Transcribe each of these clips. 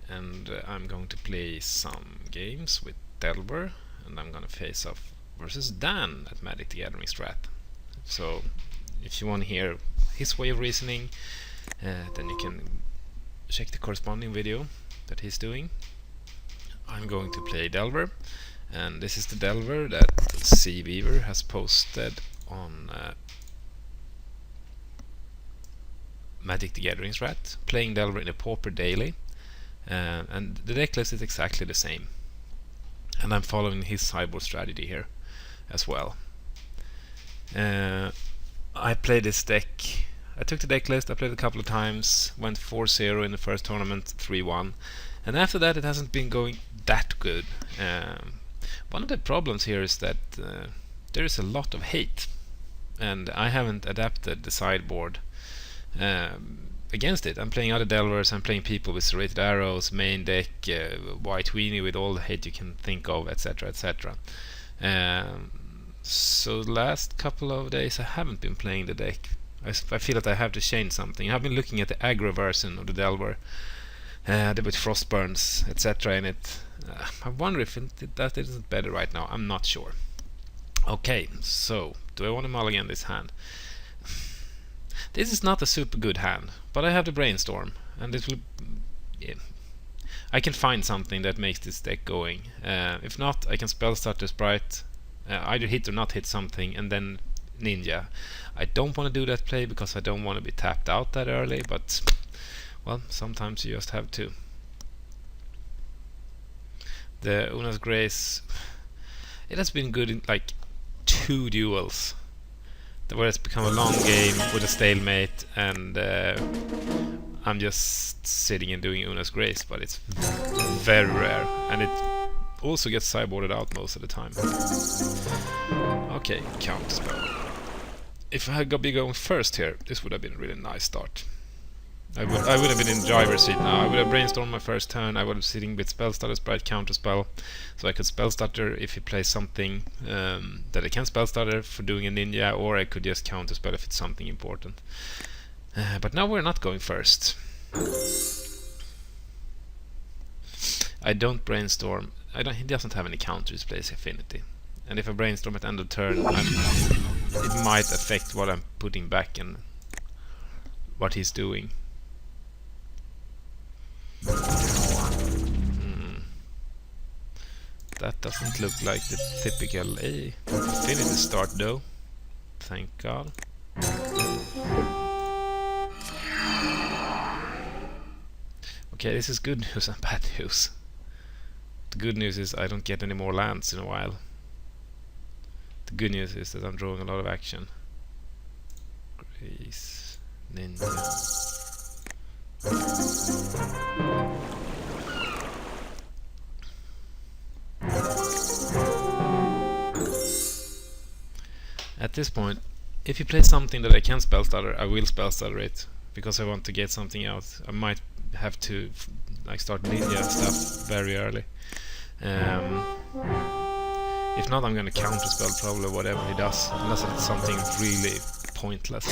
and I'm going to play some games with Delver, and I'm gonna face off versus Dan at MagicGatheringStrat. So if you want to hear his way of reasoning, then you can check the corresponding video that he's doing. I'm going to play Delver, and this is the Delver that C Weaver has posted on MagicGatheringStrat, playing Delver in a Pauper daily, and the deck list is exactly the same, and I'm following his sideboard strategy here as well. I played this deck. I took the deck list, I played it a couple of times, went 4-0 in the first tournament, 3-1, and after that it hasn't been going that good. One of the problems here is that there is a lot of hate, and I haven't adapted the sideboard against it. I'm playing other Delvers, I'm playing people with serrated arrows, main deck, white weenie with all the hate you can think of, etc, etc. So the last couple of days I haven't been playing the deck. I feel that I have to change something. I've been looking at the aggro version of the Delver, with Frostburns, etc. in it. I wonder if that isn't better right now. I'm not sure. Okay, so do I want to mulligan this hand? This is not a super good hand, but I have the brainstorm, and it will. Yeah, I can find something that makes this deck going. If not, I can spell start the sprite, either hit or not hit something, and then ninja. I don't want to do that play because I don't want to be tapped out that early, but well, sometimes you just have to. The Una's Grace, it has been good in like 2 duels where it's become a long game with a stalemate, and I'm just sitting and doing Una's Grace, but it's very rare, and it also gets sideboarded out most of the time. Okay, counterspell. If I had been going first here, this would have been a really nice start. I would have been in driver's seat now. I would have brainstormed my first turn. I would have sitting with spell starter, sprite, counterspell, so I could spell starter if he plays something that I can spell starter for doing a ninja, or I could just counterspell if it's something important. But now we're not going first. I don't brainstorm. He doesn't have any counters. Plays Affinity, and if I brainstorm at end of turn, it might affect what I'm putting back and what he's doing. That doesn't look like the typical Affinity start though. Thank God. Okay, this is good news and bad news. The good news is I don't get any more lands in a while. The good news is that I'm drawing a lot of action. Grace, ninja. At this point, if you play something that I can spell stutter, I will spell stutter it because I want to get something out. I might have to like start ninja stuff very early. If not, I'm gonna counterspell probably whatever he does, unless it's something really pointless.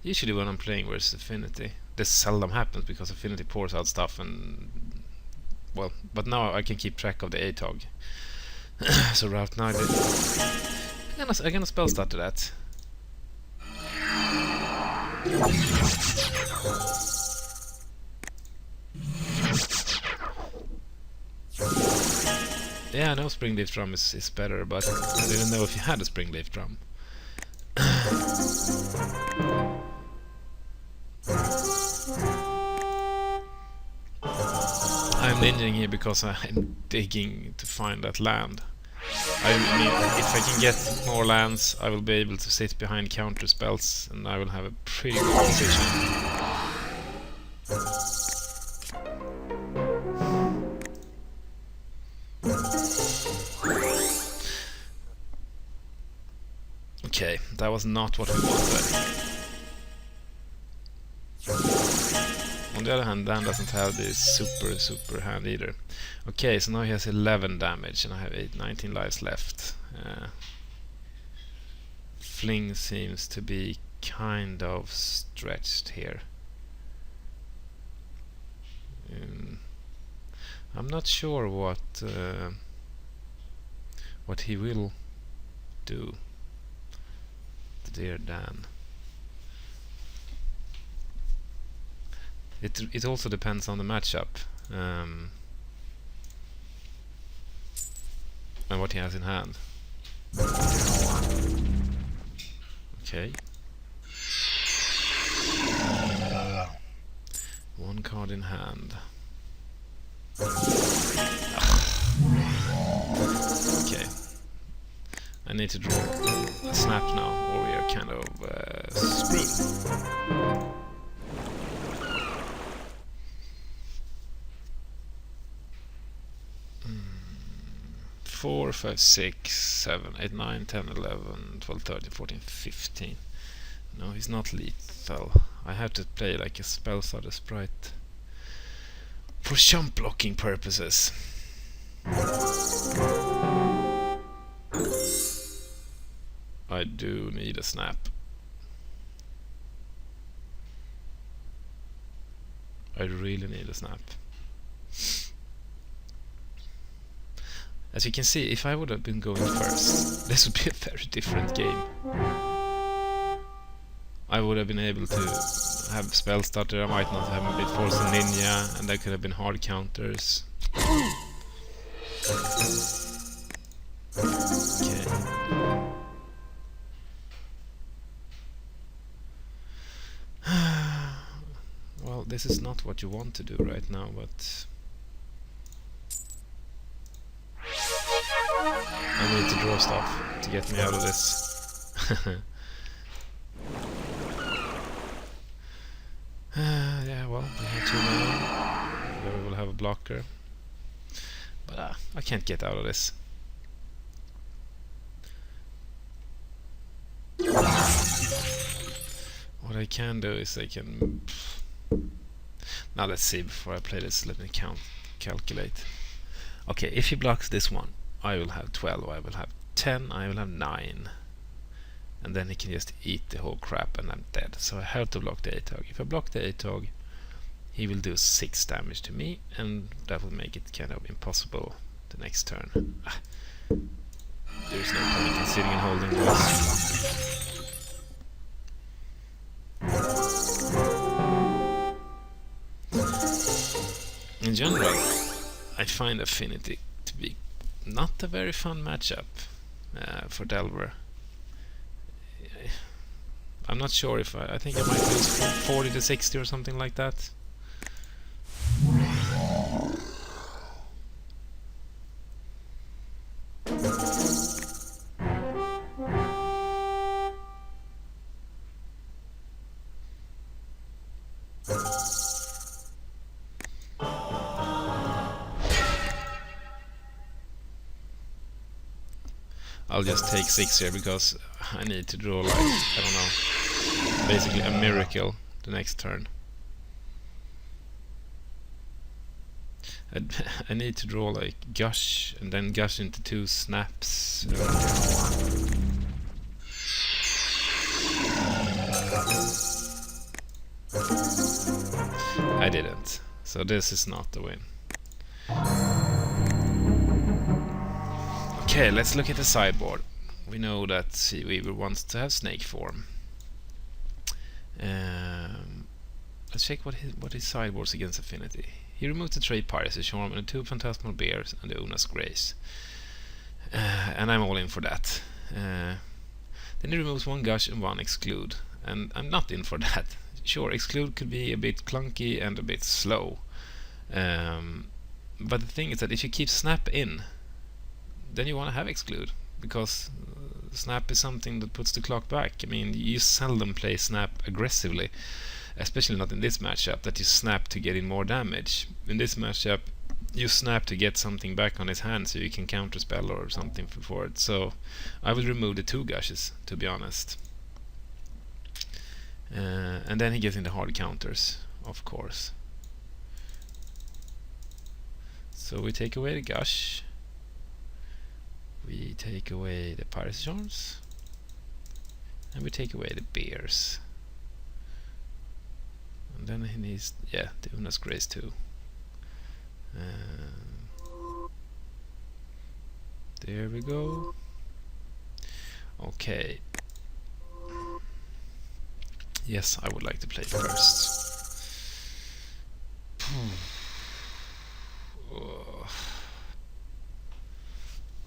Usually when I'm playing versus Affinity, this seldom happens because Affinity pours out stuff, and well, but now I can keep track of the ATOG. So right now I'm gonna spell start to that. Yeah, I know Springleaf Drum is better, but I didn't know if you had a Springleaf Drum. I'm ninjaing here because I'm digging to find that land. I mean, if I can get more lands, I will be able to sit behind counter spells, and I will have a pretty good position. Okay, that was not what we wanted. On on the other hand, Dan doesn't have this super hand either. Okay, so now he has 11 damage and I have 19 lives left. Fling seems to be kind of stretched here. I'm not sure what he will do, dear Dan. It also depends on the matchup and what he has in hand. Okay. One card in hand. Okay. I need to draw a snap now, or we are kind of screwed. 4, 5, 6, 7, 8, 9, 10, 11, 12, 13, 14, 15. No, he's not lethal. I have to play like a spell starter sprite for jump blocking purposes. I do need a snap. I really need a snap. As you can see, if I would have been going first, this would be a very different game. I would have been able to have spell starter, I might not have a bit force and ninja, and there could have been hard counters. Okay. Well, this is not what you want to do right now, but I need to draw stuff to get me out of this. Yeah, well, we have 2 mana. There we will have a blocker. But I can't get out of this. What I can do is I can... Now let's see, before I play this, let me calculate. Okay, if he blocks this one, I will have 12, I will have 10, I will have 9. And then he can just eat the whole crap and I'm dead. So I have to block the ATOG. If I block the ATOG, he will do 6 damage to me, and that will make it kind of impossible the next turn. There is no point in sitting and holding this. In general, I find Affinity to be not a very fun matchup for Delver. I'm not sure if I think I might lose 40 to 60 or something like that. I'll just take 6 here because I need to draw, like, I don't know, basically a miracle the next turn. I need to draw like Gush and then Gush into 2 snaps. I didn't, so this is not the win. Okay, let's look at the sideboard. We know that Seaweaver wants to have snake form. Let's check what his sideboards against Affinity. He removed the Trade Piracy Charm and the 2 Phantasmal Bears and the Una's Grace. And I'm all in for that. Then he removes 1 Gush and 1 Exclude. And I'm not in for that. Sure, Exclude could be a bit clunky and a bit slow. But the thing is that if you keep Snap in, then you want to have Exclude, because Snap is something that puts the clock back. I mean, you seldom play Snap aggressively, especially not in this matchup, that you snap to get in more damage. In this matchup, you snap to get something back on his hand so you can counterspell or something for it. So I will remove the 2 Gushes, to be honest. And then he gets in the hard counters, of course. So we take away the Gush. We take away the Pirate's Charms. And we take away the Bears. And then he needs, yeah, the Una's Grace too. There we go. Okay. Yes, I would like to play first.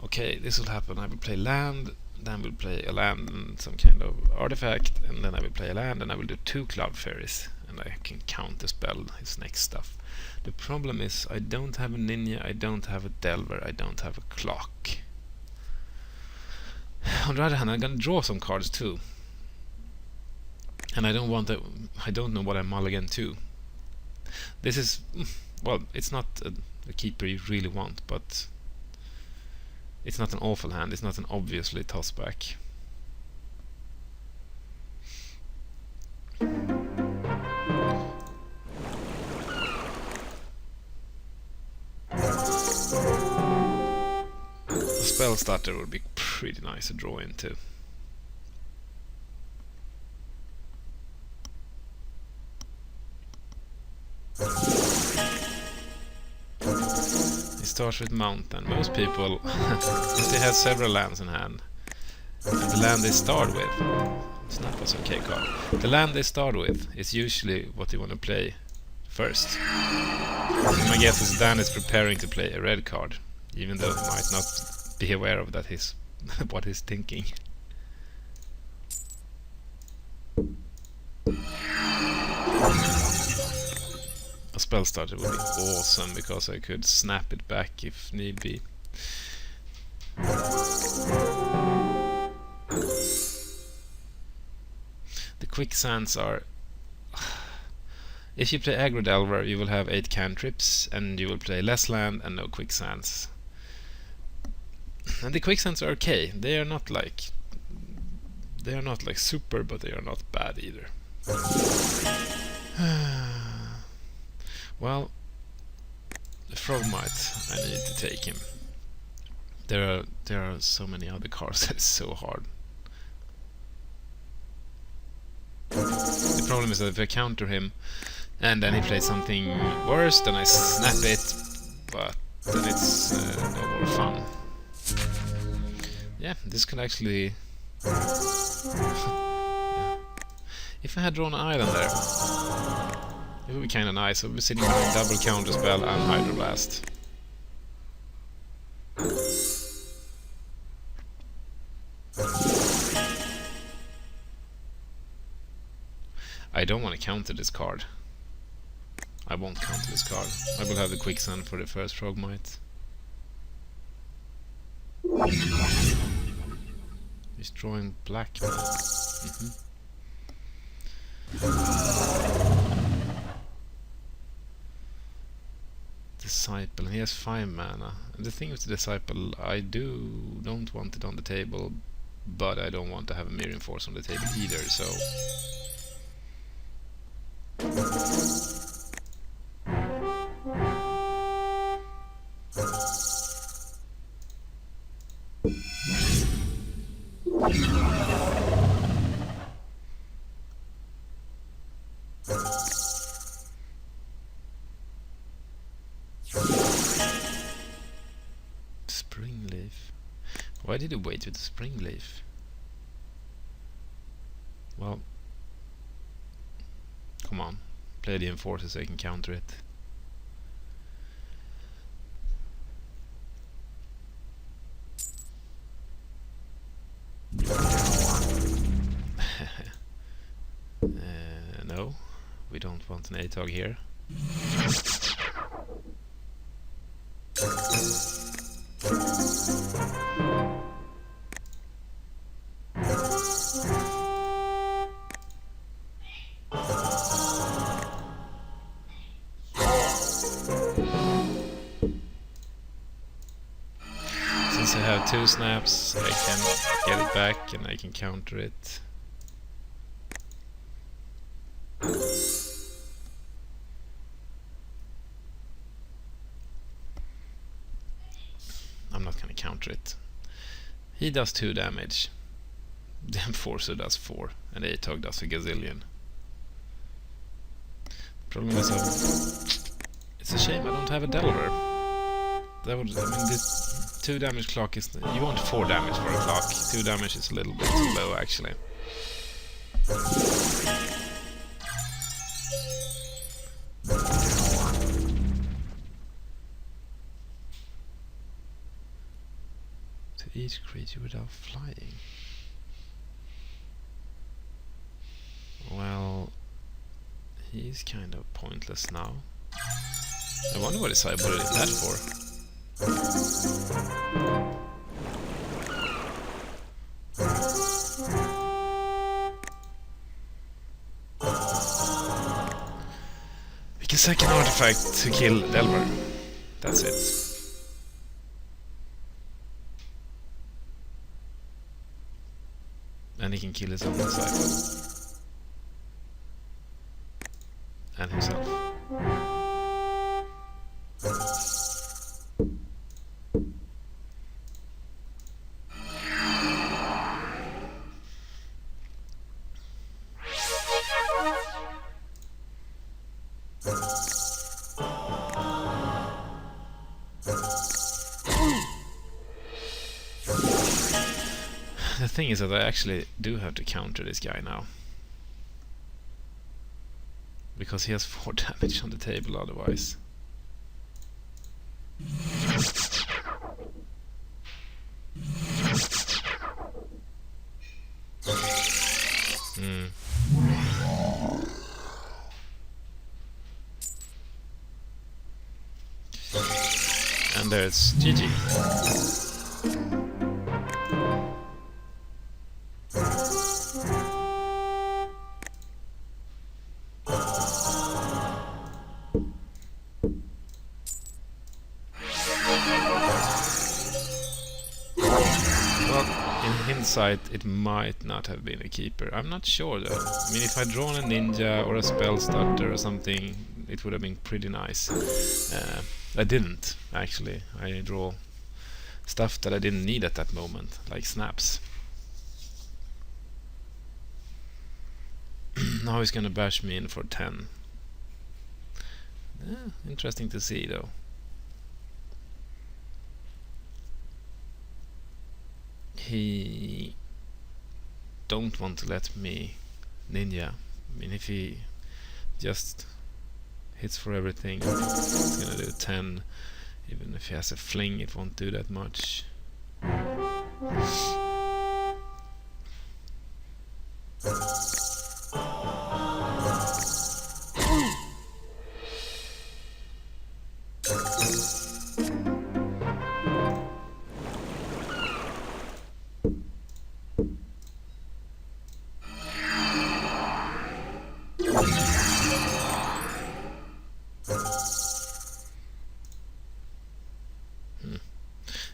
Okay, this will happen. I will play land, then we'll play a land and some kind of artifact, and then I will play a land and I will do 2 Cloud Fairies, and I can counterspell his next stuff. The problem is I don't have a Ninja, I don't have a Delver, I don't have a Clock. On the other hand, I'm gonna draw some cards too. And I don't want to, I don't know what I mulligan to. This is, well, it's not a keeper you really want, but it's not an awful hand, it's not an obviously toss back. A spell starter would be pretty nice to draw into. Starts with Mountain. Most people, if they have several lands in hand, and the land they start with, Snap was okay card. The land they start with is usually what they want to play first. And my guess is Dan is preparing to play a red card, even though he might not be aware of that he's what he's thinking. A spell starter would be awesome because I could snap it back if need be. The quicksands are... If you play aggro Delver, you will have 8 cantrips and you will play less land and no quicksands. And the quicksands are okay. They are not like super, but they are not bad either. Well, the Frogmite, I need to take him. There are so many other cards that it's so hard. The problem is that if I counter him and then he plays something worse, then I snap it, but then it's no more fun. Yeah, this could actually... Yeah. If I had drawn an island there, it would be kinda nice. I would be sitting with a double counter spell and Hydroblast. I don't want to counter this card. I won't counter this card. I will have the Quicksand for the first Frogmite. He's drawing black. Disciple, and he has 5 mana. And the thing with the Disciple, I don't want it on the table, but I don't want to have a Mirroring Force on the table either, so... Springleaf. Why did you wait with the Springleaf? Well, come on, play the Enforcer so I can counter it. No, we don't want an ATOG here. Since I have 2 snaps, I can get it back and I can counter it. He does 2 damage. The Enforcer does 4, and the Atog does a gazillion. Problem is, it's a shame I don't have a Delver. That would, I mean, this 2 damage clock is... You want 4 damage for a clock. 2 damage is a little bit too low, actually. To each creature without flying. Well, he's kind of pointless now. I wonder what his sideboard is that for. We can sack an artifact to kill Delver. That's it. And he can kill his own sideboard. And himself. The thing is that I actually do have to counter this guy now. Because he has 4 damage on the table otherwise. And there's GG. It might not have been a keeper. I'm not sure though. I mean, if I'd drawn a ninja or a spell starter or something, it would have been pretty nice. I didn't, actually. I draw stuff that I didn't need at that moment, like snaps. Now he's gonna bash me in for 10. Interesting to see though. He don't want to let me ninja. I mean, if he just hits for everything, it's gonna do 10. Even if he has a fling, it won't do that much.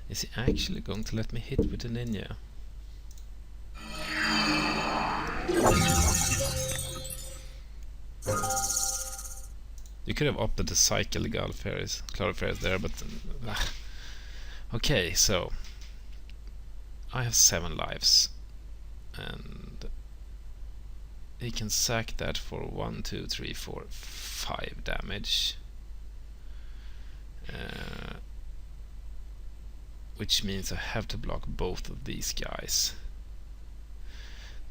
Is he actually going to let me hit with the ninja? You could have opted to cycle the Cloudfairies there, but okay, so I have 7 lives, and he can sack that for 1, 2, 3, 4, 5 damage. Which means I have to block both of these guys.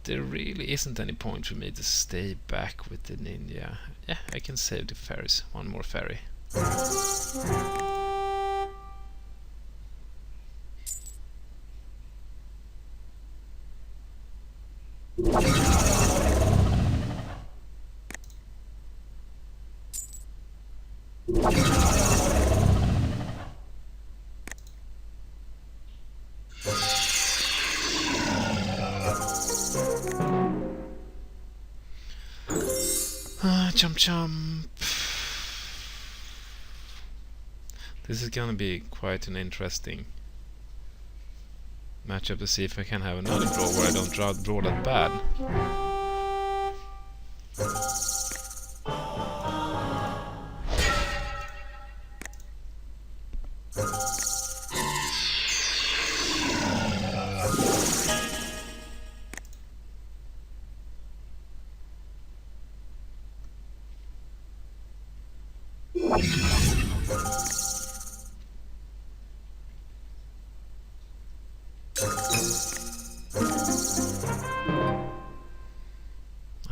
There really isn't any point for me to stay back with the ninja. Yeah, I can save the fairies. 1 more fairy. Chomp chomp. This is gonna be quite an interesting matchup to see if I can have another draw where I don't draw that bad. I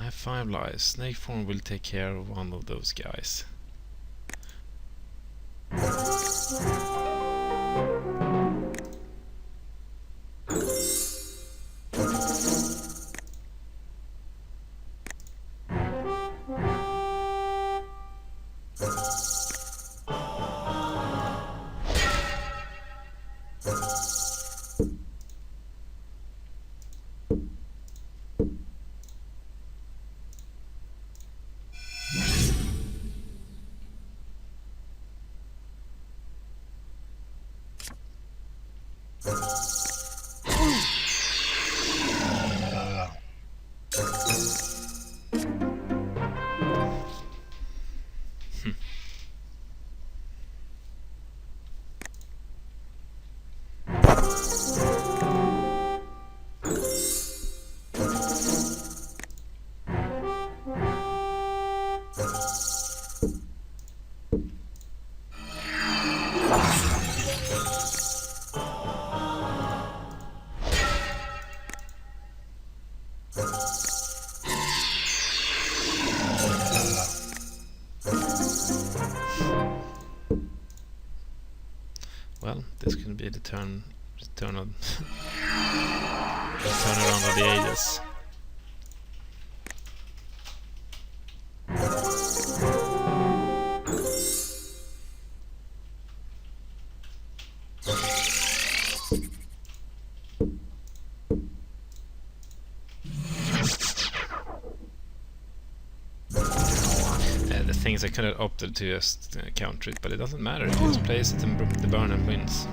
have 5 lives. Snake form will take care of one of those guys. Well, this could be the turn around of the ages. The things I could have opted to just counter it, but it doesn't matter. If you just place it and the burn and wins.